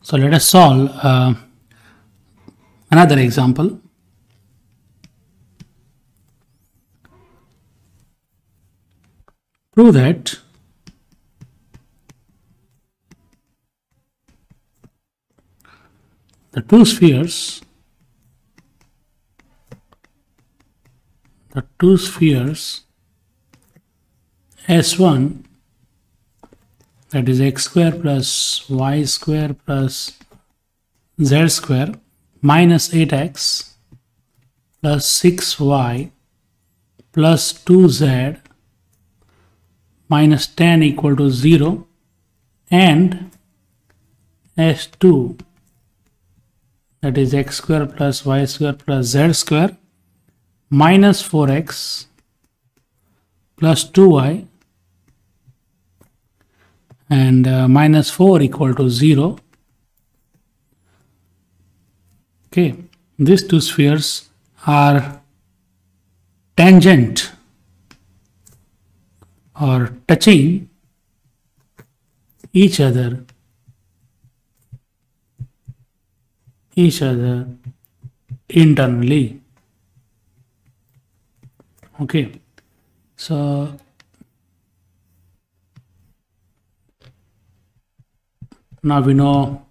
So let us solve another example. Prove that the two spheres S1, that is x square plus y square plus z square minus 8x plus 6y plus 2z minus 10 equal to 0, and S2, that is x square plus y square plus z square minus 4x plus 2y and minus 4 equal to 0. Okay, these two spheres are tangent or touching each other internally. Okay, so now we know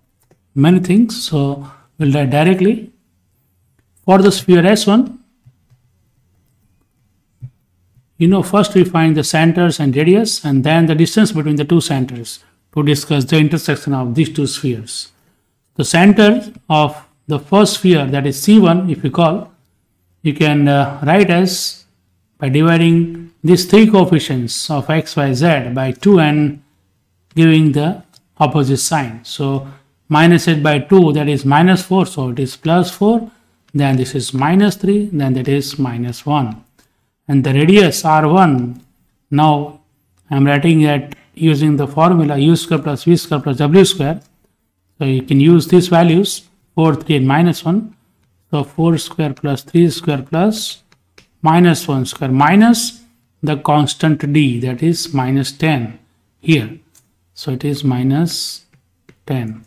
many things, so we'll write directly. For the sphere S1, first we find the centers and radius and then the distance between the two centers to discuss the intersection of these two spheres. The center of the first sphere, that is C1, if you call, you can write as by dividing these three coefficients of x, y, z by 2 and giving the opposite sign. So minus 8 by 2, that is minus 4, so it is plus 4, then this is minus 3, then that is minus 1. And the radius R1, now I am writing that using the formula u square plus v square plus w square. So you can use these values 4, 3 and minus 1. So 4 square plus 3 square plus minus 1 square minus the constant d, that is minus 10 here. So it is minus 10.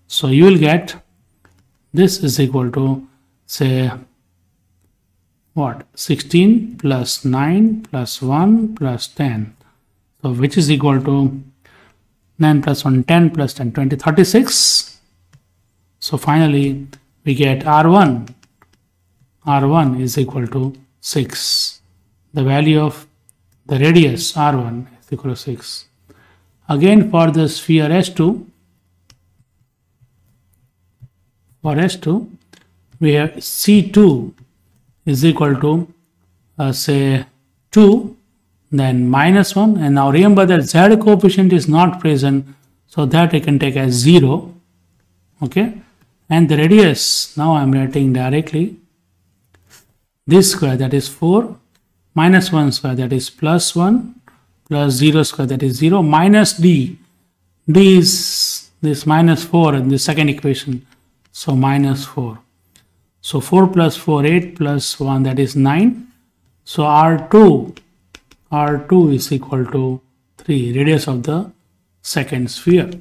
So you will get this is equal to, say, what, 16 plus 9 plus 1 plus 10. So which is equal to 9 plus 1, 10 plus 10, 20, 36. So finally we get R1 is equal to 6. The value of the radius R1 is equal to 6. Again for the sphere S2, we have C2 is equal to say 2, then minus 1, and now remember that z coefficient is not present, so that I can take as 0. Okay, and the radius, now I am writing directly this square, that is 4, minus 1 square, that is plus 1, plus 0 square, that is 0, minus d is this minus 4 in the second equation, so minus 4. So 4 plus 4, 8 plus 1, that is 9. So R2 is equal to 3, radius of the second sphere.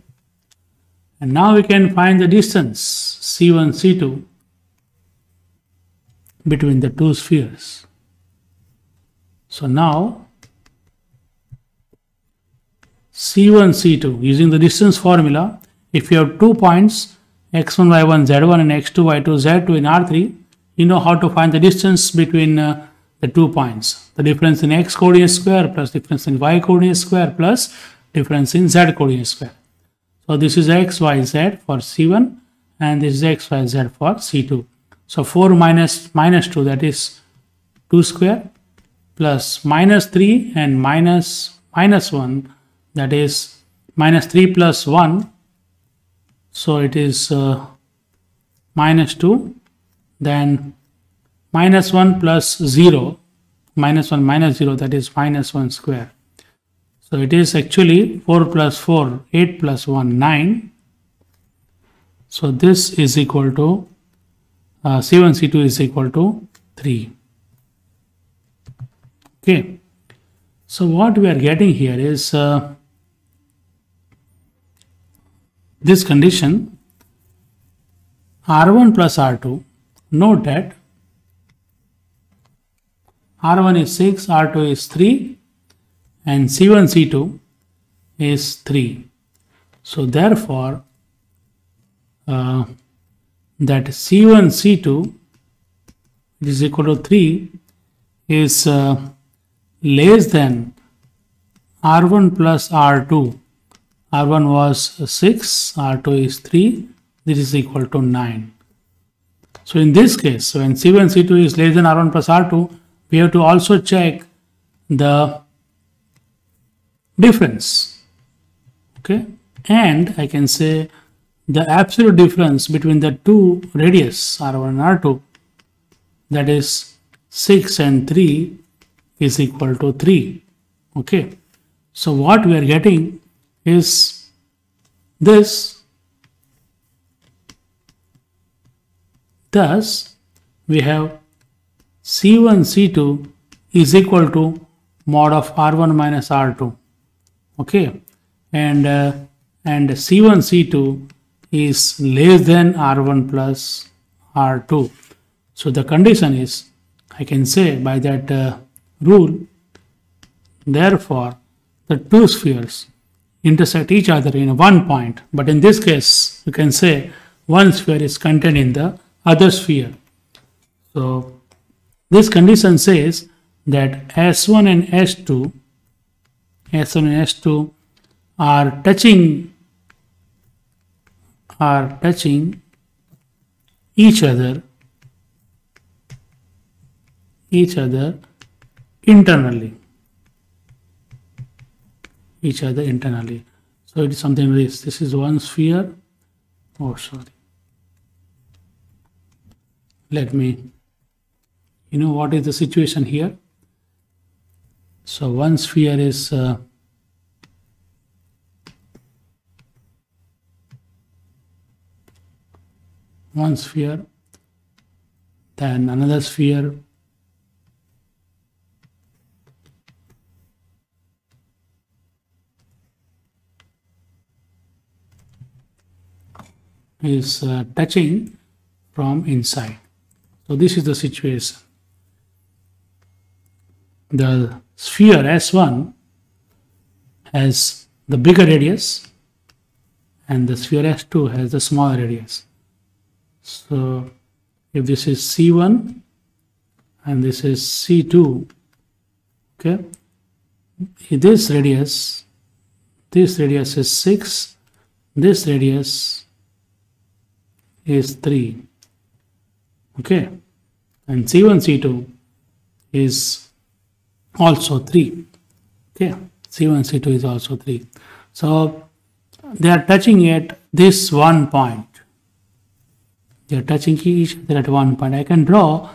And now we can find the distance C1, C2 between the two spheres. So now C1, C2, using the distance formula, if you have 2 points x1, y1, z1 and x2, y2, z2 in R3, you know how to find the distance between the 2 points. The difference in x coordinate square plus difference in y coordinate square plus difference in z coordinate square. So this is x, y, z for C1 and this is x, y, z for C2. So 4 minus 2, that is 2 square, plus minus 3 and minus 1, that is minus 3 plus 1. So it is minus 2, then minus 1 plus 0, minus 1 minus 0, that is minus 1 square. So it is actually 4 plus 4, 8 plus 1, 9. So this is equal to C1, C2 is equal to 3. Okay. So what we are getting here is this condition R1 plus R2. Note that R1 is 6, R2 is 3, and C1, C2 is 3. So therefore, that C1, C2 is equal to 3 is less than R1 plus R2. R1 was 6, R2 is 3, this is equal to 9. So in this case, when C1, C2 is less than R1 plus R2, we have to also check the difference. Okay, and I can say the absolute difference between the two radius R1 and R2, that is 6 and 3, is equal to 3. Okay, so what we are getting is this. Thus, we have C1, C2 is equal to mod of R1 minus R2. Okay, and C1, C2 is less than R1 plus R2. So the condition is, I can say by that rule, therefore the two spheres intersect each other in one point, but in this case you can say one sphere is contained in the other sphere. So this condition says that S1 and S2 are touching each other internally. So it is something like this. This is one sphere. Oh, sorry. Let me, what is the situation here? So one sphere is one sphere, then another sphere, is touching from inside. So this is the situation. The sphere S1 has the bigger radius and the sphere S2 has the smaller radius. So if this is C1 and this is C2, okay, this radius is 6, this radius is 3, okay, and C1, C2 is also 3, okay, C1, C2 is also 3. So they are touching at this one point. They are touching each other at one point. I can draw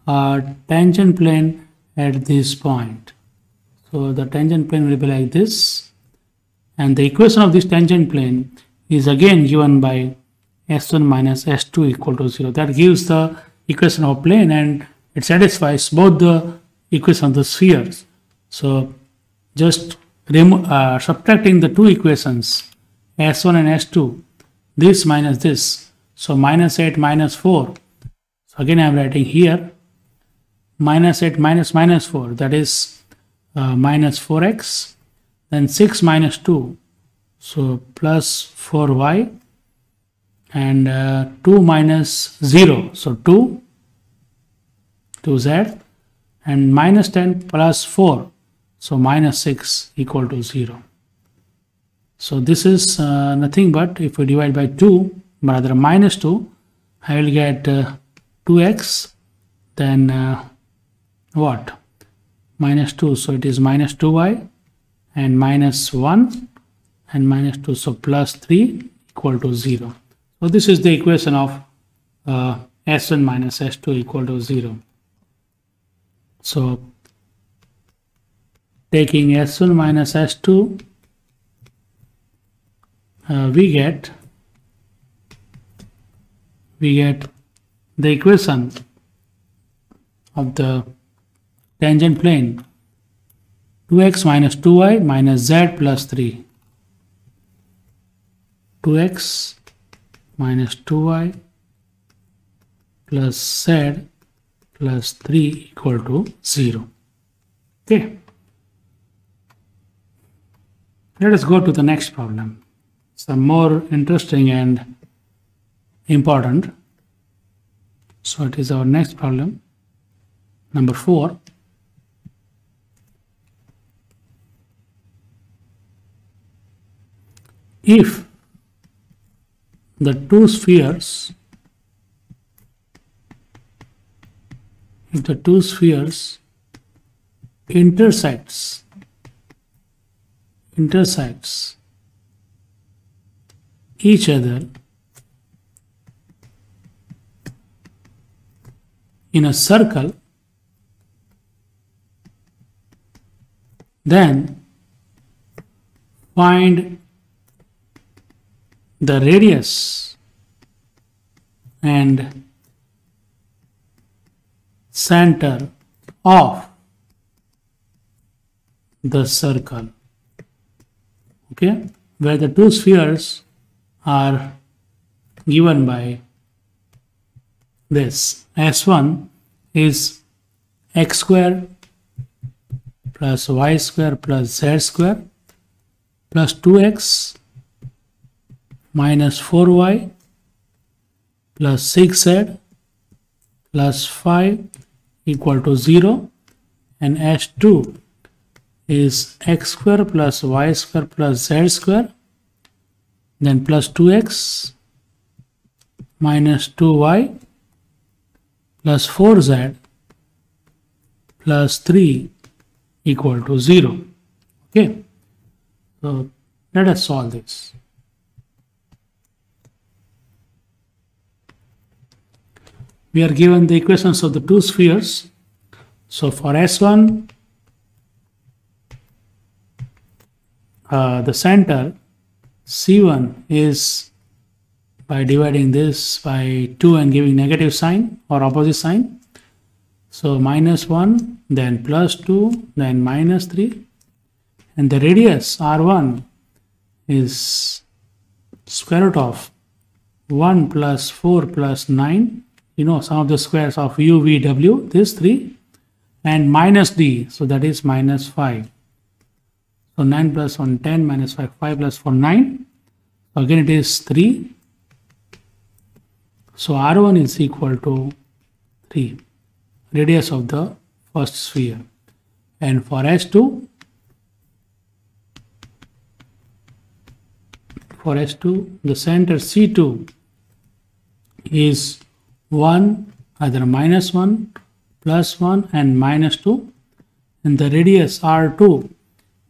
a tangent plane at this point. So the tangent plane will be like this, and the equation of this tangent plane is again given by S1 minus S2 equal to 0. That gives the equation of plane and it satisfies both the equation of the spheres. So just subtracting the two equations, S1 and S2, this minus this, so minus 8 minus 4. So again I am writing here minus 8 minus minus 4, that is minus 4x, then 6 minus 2, so plus 4y, and 2 minus 0, so 2z, and minus 10 plus 4, so minus 6 equal to 0. So this is nothing but, if we divide by 2, rather minus 2, I will get 2x, then what? Minus 2, so it is minus 2y, and minus 1, and minus 2, so plus 3 equal to 0. So this is the equation of S1 minus S2 equal to 0. So taking S1 minus S2, we get the equation of the tangent plane 2x minus 2y minus z plus 3. 2x minus 2y plus z plus 3 equal to 0. Okay. Let us go to the next problem. Some more interesting and important. So it is our next problem, number 4. If the two spheres intersects each other in a circle, then find the radius and center of the circle. Okay, where the two spheres are given by this. S1 is x square plus y square plus z square plus 2x minus 4y plus 6z plus 5 equal to 0, and S2 is x square plus y square plus z square, then plus 2x minus 2y plus 4z plus 3 equal to 0. Okay, so let us solve this. We are given the equations of the two spheres. So for S1, the center C1 is by dividing this by 2 and giving negative sign or opposite sign. So minus 1, then plus 2, then minus 3. And the radius R1 is square root of 1 plus 4 plus 9. You know, some of the squares of u, v, w, this 3, and minus d, so that is minus 5. So 9 plus 1, 10, minus 5, 5 plus 4, 9. So again it is 3. So R1 is equal to 3, radius of the first sphere. And for S2, the center C2 is 1, either minus 1, plus 1 and minus 2, and the radius R2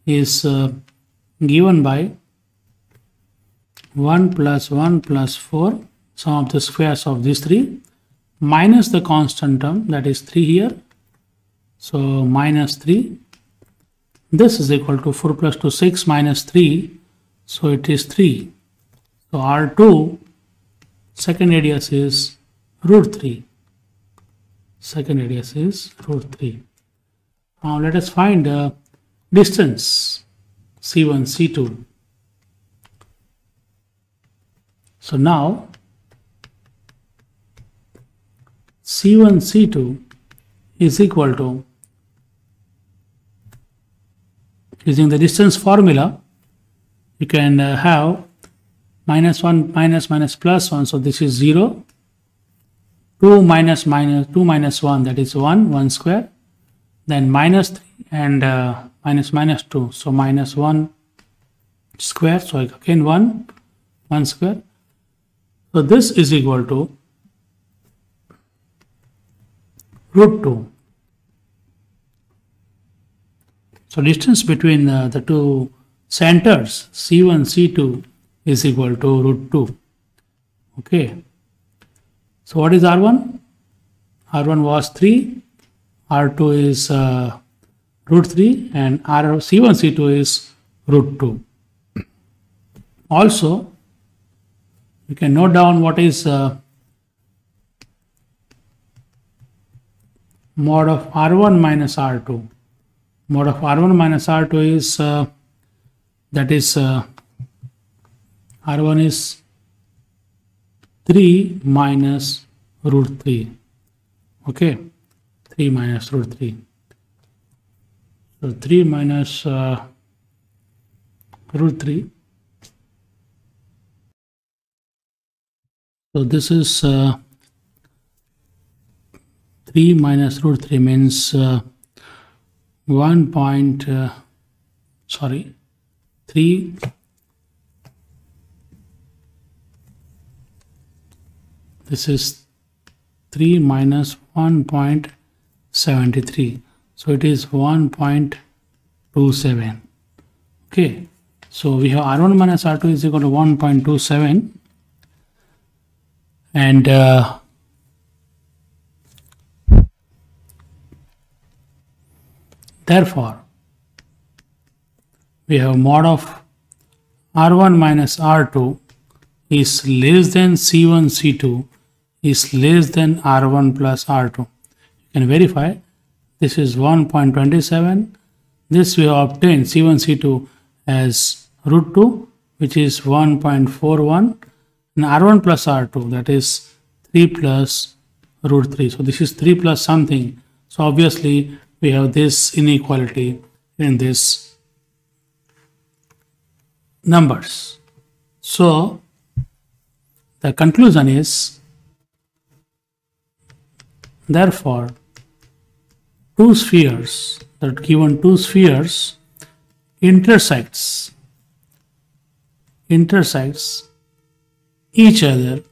is given by 1 plus 1 plus 4, sum of the squares of these 3, minus the constant term, that is 3 here, so minus 3. This is equal to 4 plus 2, 6 minus 3, so it is 3. So R2 second radius is root 3. Second radius is root 3. Now let us find the distance C1, C2. So now C1, C2 is equal to, using the distance formula, you can have minus 1 minus minus plus 1, so this is 0. 2 minus 1, that is 1 square, then minus 3 and minus 2, so minus 1 square, so again 1 square. So this is equal to root 2. So distance between the two centers C1, C2 is equal to root 2. Okay. So what is R1? R1 was 3, R2 is root 3, and C1, C2 is root 2. Also, you can note down what is mod of R1 minus R2. Mod of R1 minus R2 is, that is, R1 is 3 minus root 3. Okay, 3 minus root 3. So 3 minus root 3. So this is 3 minus root 3 means 3. This is 3 minus 1.73. So it is 1.27. Okay. So we have R1 minus R2 is equal to 1.27. And therefore, we have mod of R1 minus R2 is less than C1 C2 is less than R1 plus R2. You can verify. This is 1.27. This we have obtained C1 C2 as root 2, which is 1.41, and R1 plus R2, that is 3 plus root 3. So this is 3 plus something. So obviously we have this inequality in this numbers. So the conclusion is, therefore, two spheres, that given two spheres intersects each other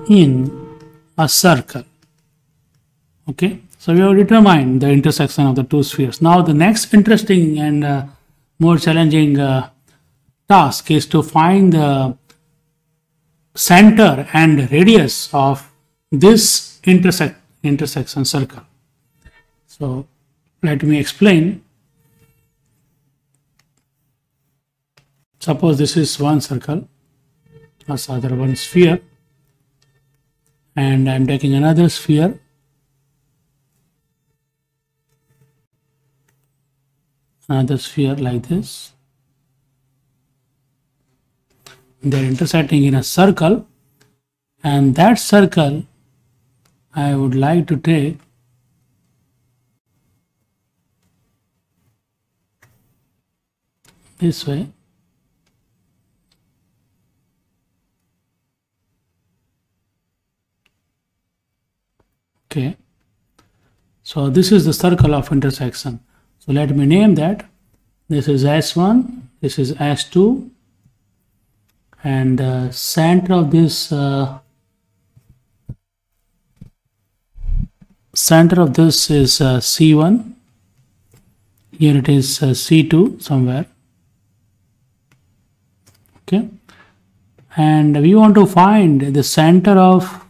in a circle. Okay, so we have determined the intersection of the two spheres. Now the next interesting and more challenging task is to find the center and radius of this intersection circle. So let me explain. Suppose this is one circle, plus other one sphere, and I am taking another sphere. Another sphere like this. They are intersecting in a circle, and that circle I would like to take this way. Okay, so this is the circle of intersection. So let me name that. This is S1, this is S2, and the center of this is C1. Here it is C2 somewhere. Okay, and we want to find the center of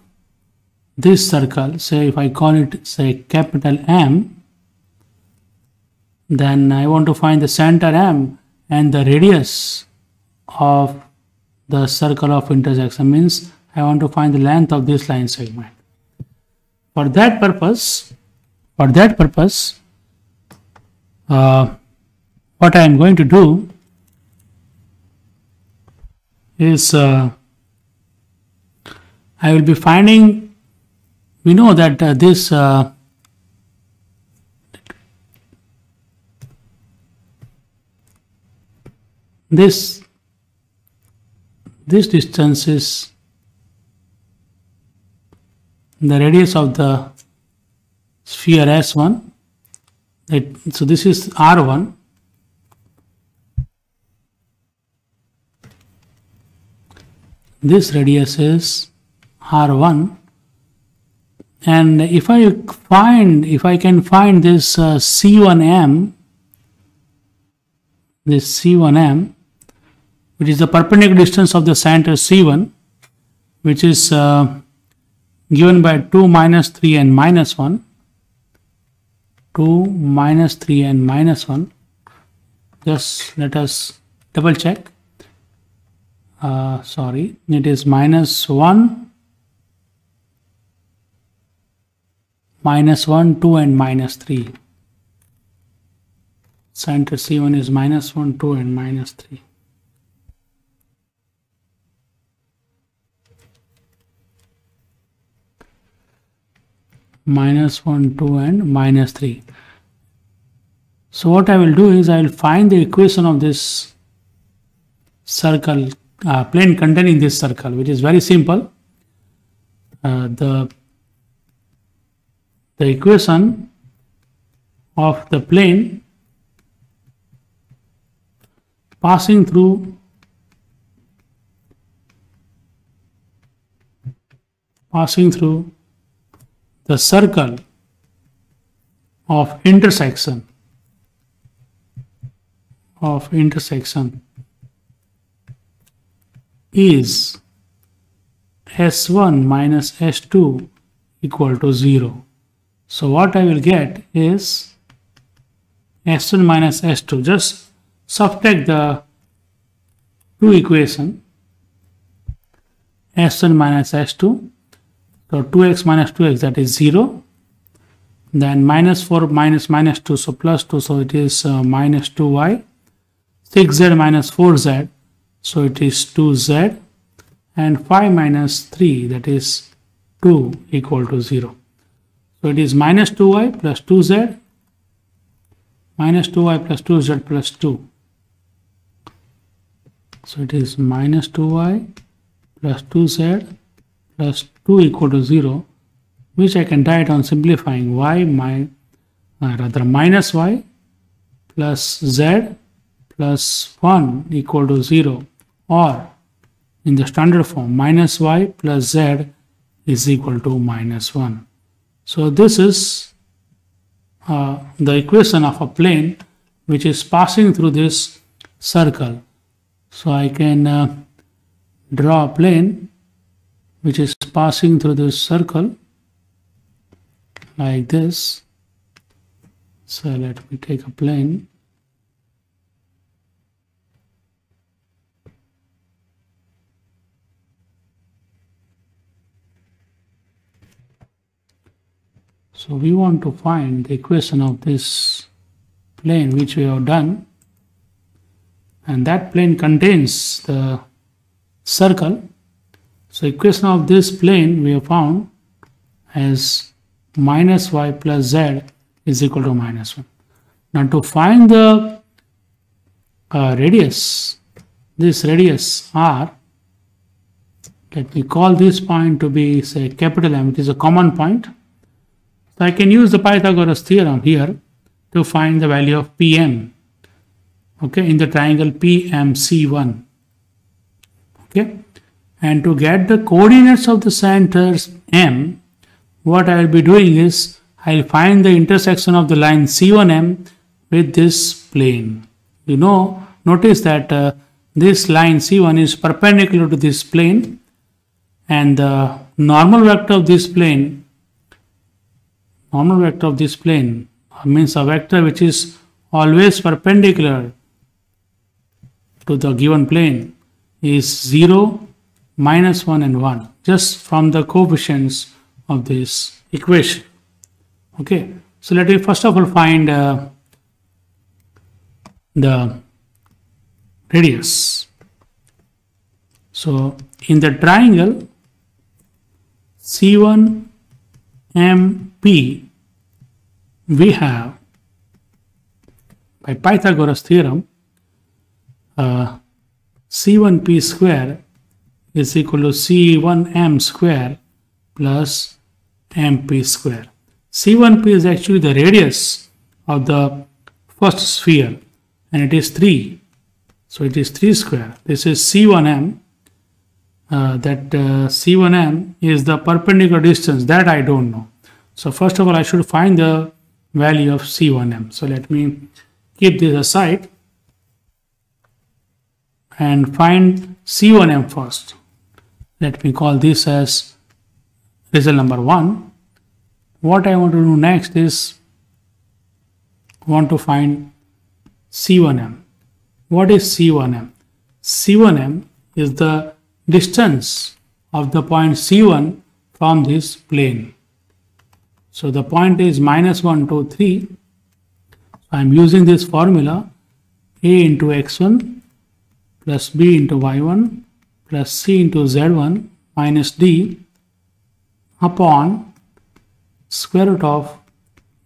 this circle. Say if I call it, say, capital M, then I want to find the center M and the radius of the circle of intersection, means I want to find the length of this line segment. For that purpose, what I am going to do is I will be finding, we know that this distance is the radius of the sphere S1. So this is R1. This radius is R1, and if I can find this C1M, which is the perpendicular distance of the center C1, which is given by 2 minus 3 and minus 1. 2 minus 3 and minus 1. Just let us double check. Sorry, it is minus 1, 2 and minus 3. Center C1 is minus 1, 2 and minus 3. minus 1, 2 and minus 3. So what I will do is I will find the equation of this circle, plane containing this circle, which is very simple. The equation of the plane passing through the circle of intersection is S1 minus S2 equal to 0. So what I will get is S1 minus S2. Just subtract the two equations, S1 minus S2. So 2x minus 2x, that is 0. Then minus 4 minus minus 2, so plus 2, so it is minus 2y. 6z minus 4z, so it is 2z. And 5 minus 3, that is 2 equal to 0. So it is minus 2y plus 2z, minus 2y plus 2z plus 2. So it is minus 2y plus 2z plus 2 equal to 0, which I can write on simplifying minus y plus z plus 1 equal to 0, or in the standard form minus y plus z is equal to minus 1. So this is the equation of a plane which is passing through this circle. So I can draw a plane which is passing through this circle like this. So let me take a plane. So we want to find the equation of this plane which we have done, and that plane contains the circle. So equation of this plane we have found as minus y plus z is equal to minus 1. Now to find the radius, this radius r, let me call this point to be, say, capital M, it is a common point. So I can use the Pythagoras theorem here to find the value of Pm, okay, in the triangle PMC1. Okay, and to get the coordinates of the centers M, what I will be doing is I will find the intersection of the line C1M with this plane. You know, notice that this line C1 is perpendicular to this plane, and the normal vector of this plane means a vector which is always perpendicular to the given plane is 0, minus 1 and 1, just from the coefficients of this equation. Okay, so let me first of all find the radius. So in the triangle C1MP, we have, by Pythagoras theorem, C1P square is equal to C1M square plus MP square. C1P is actually the radius of the first sphere, and it is 3. So it is 3 square. This is C1M. C1M is the perpendicular distance that I don't know. So first of all, I should find the value of C1M. So let me keep this aside and find C1M first. Let me call this as result number 1. What I want to do next is want to find C1M. What is C1M? C1M is the distance of the point C1 from this plane. So the point is minus 1, 2, 3. I am using this formula: A into x1 plus B into y1 plus C into z1 minus D upon square root of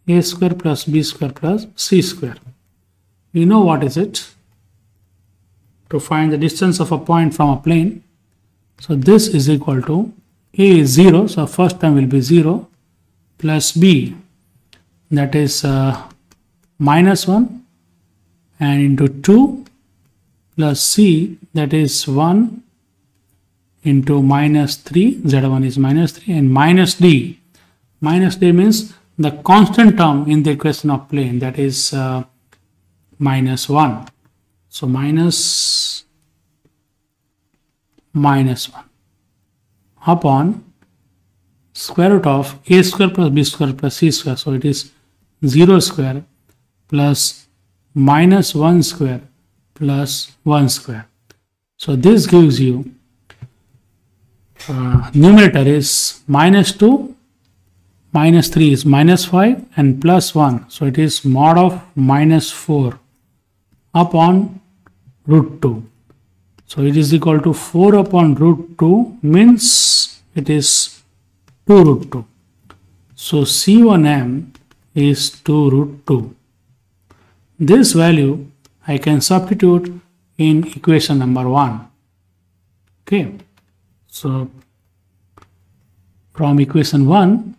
a square plus b square plus c square. We know what is it. To find the distance of a point from a plane. So this is equal to a is 0. So first term will be 0 plus b, that is minus 1, and into 2 plus c, that is 1 into minus 3, z1 is minus 3, and minus d. Minus d means the constant term in the equation of plane, that is minus 1. So minus 1 upon square root of a square plus b square plus c square. So it is 0 square plus minus 1 square plus 1 square. So this gives you numerator is minus 2, minus 3 is minus 5, and plus 1. So it is mod of minus 4 upon root 2. So it is equal to 4 upon root 2, means it is 2 root 2. So C1m is 2 root 2. This value I can substitute in equation number 1. Okay. So from equation 1,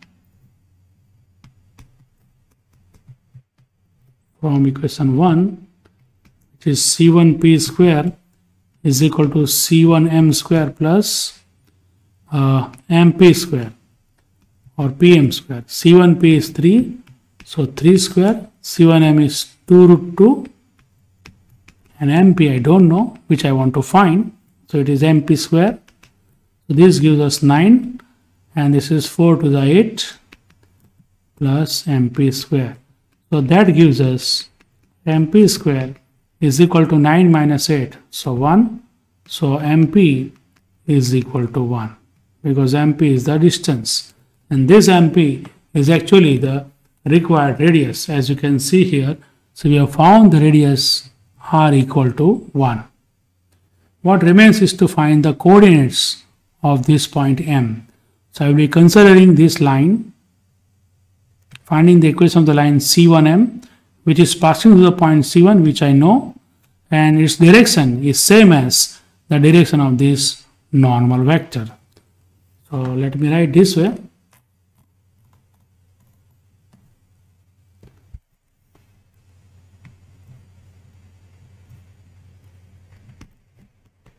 which is C1p square is equal to C1m square plus mp square or pm square. C1p is 3, so 3 square. C1m is 2 root 2, and mp I don't know, which I want to find. So it is mp square. So this gives us 9, and this is 4 to the 8 plus mp square. So that gives us mp square is equal to 9 minus 8. So 1. So mp is equal to 1, because mp is the distance. And this mp is actually the required radius, as you can see here. So we have found the radius r equal to 1. What remains is to find the coordinates of this point M. So I will be considering this line, finding the equation of the line C1M, which is passing through the point C1, which I know, and its direction is same as the direction of this normal vector. So let me write this way.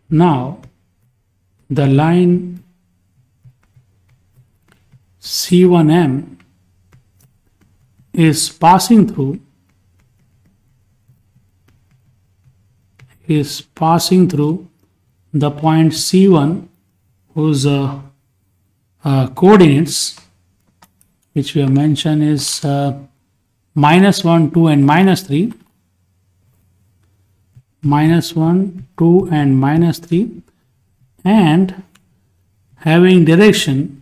Now the line C1M is passing through the point C1, whose coordinates, which we have mentioned, is minus 1, 2, and minus 3. Minus 1, 2, and minus 3, and having direction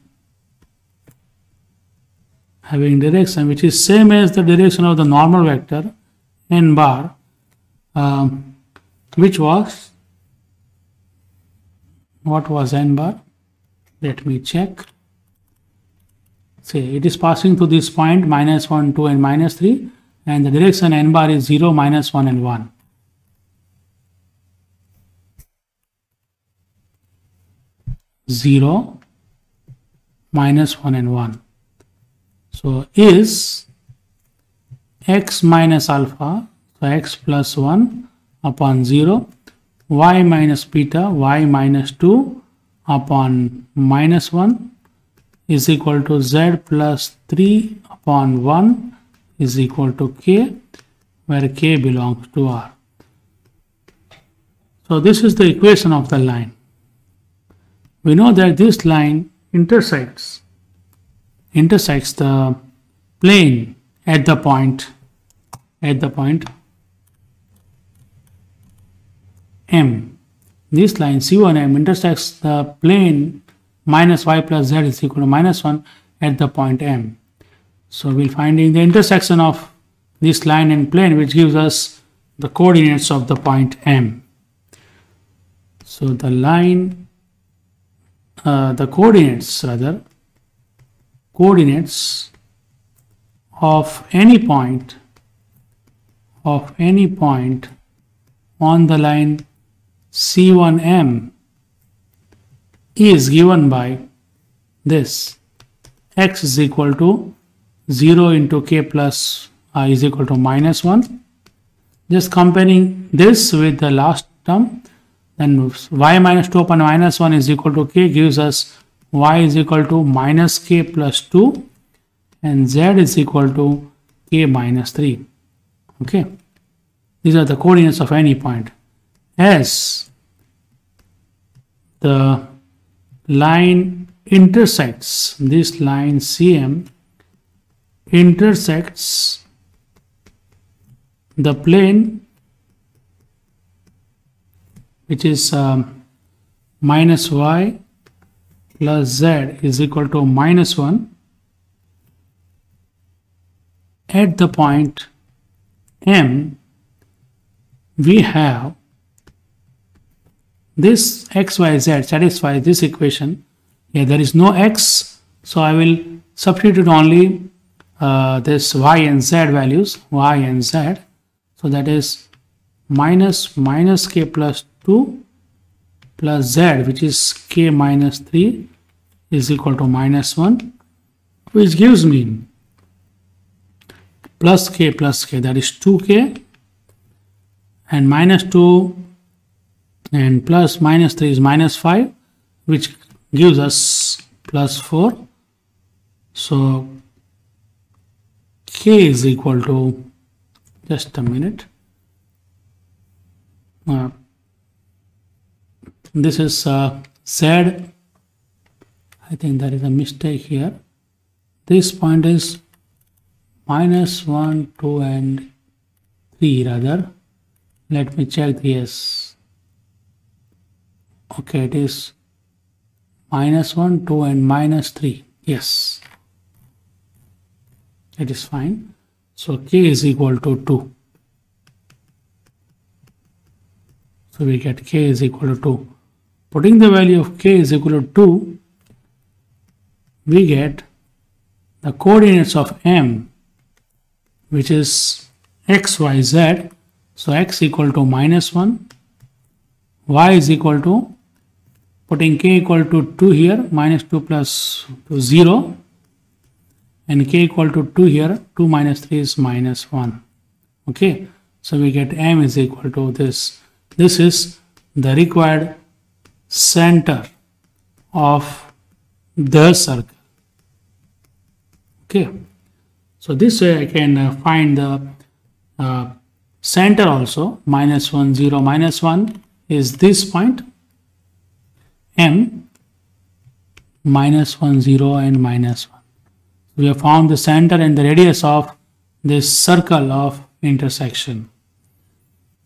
which is same as the direction of the normal vector n bar, which was, what was n bar? Let me check. Say it is passing through this point minus 1, 2, and minus 3, and the direction n bar is 0, minus 1, and 1. 0, minus 1, and 1. So is x minus alpha, so x plus 1 upon 0, y minus beta, y minus 2 upon minus 1 is equal to z plus 3 upon 1 is equal to k, where k belongs to r. So this is the equation of the line. We know that this line intersects the plane at the point M. This line C1M intersects the plane minus y plus z is equal to minus 1 at the point M. So we'll finding the intersection of this line and plane, which gives us the coordinates of the point M. So the line the coordinates of any point on the line C1M is given by this: x is equal to 0 into k plus is equal to -1. Just comparing this with the last term, then y minus 2 upon -1 is equal to k gives us y is equal to minus k plus 2 and z is equal to k minus 3. Okay, these are the coordinates of any point. As the line intersects, this line CM intersects the plane which is minus y plus z is equal to -1 at the point M, we have this x, y, z satisfies this equation. Here there is no x, so I will substitute only this y and z values, y and z. So that is minus k plus 2 plus z, which is k minus 3 is equal to -1, which gives me plus k, that is 2k, and minus 2 and plus minus 3 is -5, which gives us plus 4. So k is equal to, just a minute, this is z. I think there is a mistake here. This point is -1, 2 and 3 rather. Let me check this. Okay, it is -1, 2 and -3. Yes, it is fine. So k is equal to 2. So we get k is equal to 2. Putting the value of k is equal to 2, we get the coordinates of M, which is x, y, z. So x equal to -1, y is equal to, putting k equal to 2 here, -2 plus 2 0, and k equal to 2 here, 2 minus 3 is -1. Okay, so we get M is equal to this. This is the required center of the circle. Okay, so this way I can find the center also. -1, 0, -1 is this point M, -1, 0 and -1. We have found the center and the radius of this circle of intersection.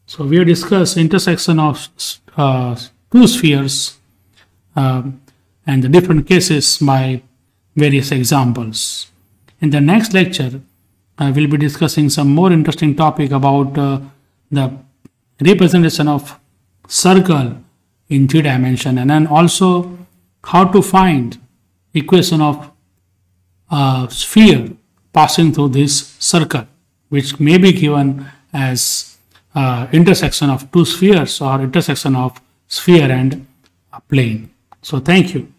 So we have discussed intersection of two spheres and the different cases by various examples. In the next lecture, I will be discussing some more interesting topic about the representation of circle in 3 dimension, and then also how to find equation of sphere passing through this circle, which may be given as intersection of two spheres or intersection of sphere and plane. So thank you.